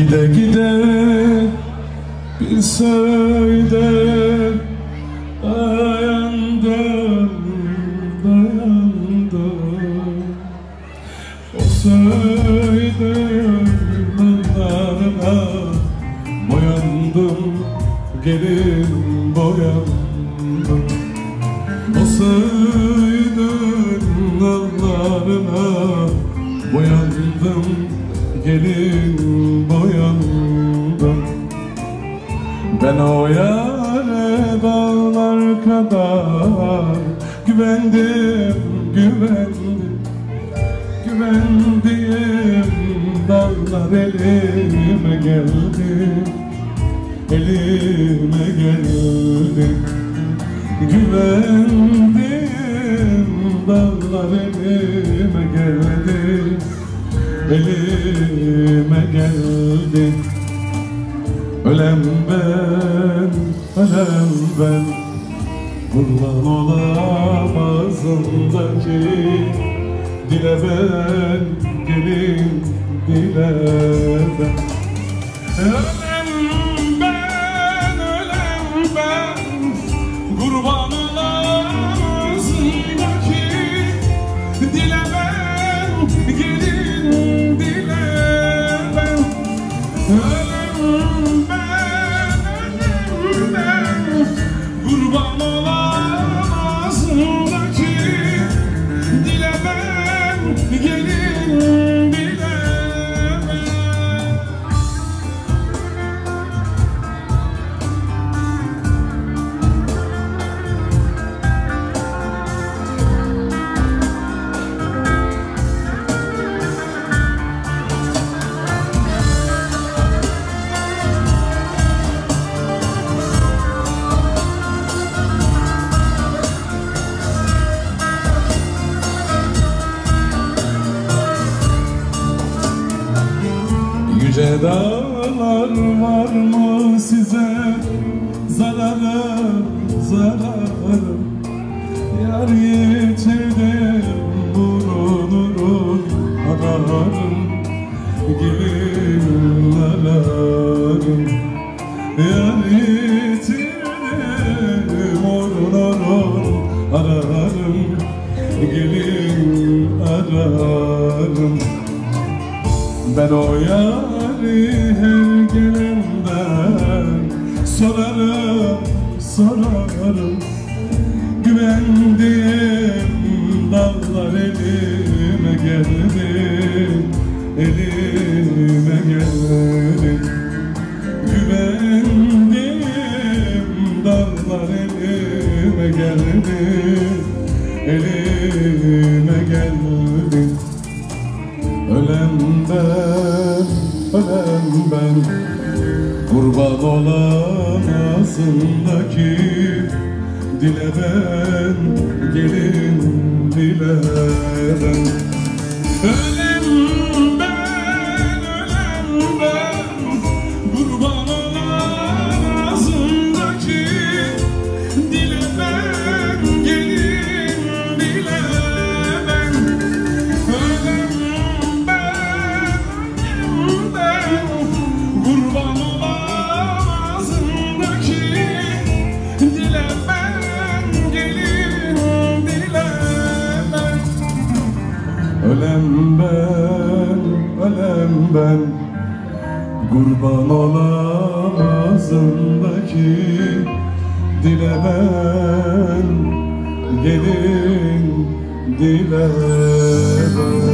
Gide gide bir söyle, dayandım, dayandım. O söylediğinlerine boyandım, gelin boyandım. O söylediğinlerine boyandım, gelin boyandım. Ben o yâre dağlar kadar güvendim, güvendim, güvendiğim dağlar elime geldi, elime geldi. Güvendiğim dağlar elime geldi, elime geldi. Ölem ben, ölem ben, kurban olam ağzımdaki dile ben, gelin dile ben. Ölem ben, ölem ben, kurban olam ağzımdaki dile ben, gelin dile ben. Ölem kurban olam ağzımdaki dile ben, gelin dile ben. Yüce dağlar var mı size zararım, zararım? Yar yitirdim, vurun vurun ararım, gelin ararım. Yar yitirdim, vurun vurun ararım, gelin ararım. Ben o yâri her gelemden sorarım, sorarım. Güvendiğim dağlar elime geldi, elime geldi. Güvendiğim dağlar elime geldi, elime geldi. Ölem ben, ölem ben, kurban olam ağzımdaki dile ben, gelin dile ben. Ölem ben, ölem ben, kurban olam ağzımdaki dile ben, gelin dile ben. Ölem kurban olam ağzımdaki dile ben, gelin dile ben. Ölem ben, ölem ben, kurban olam ağzımdaki dile ben, gelin dile ben.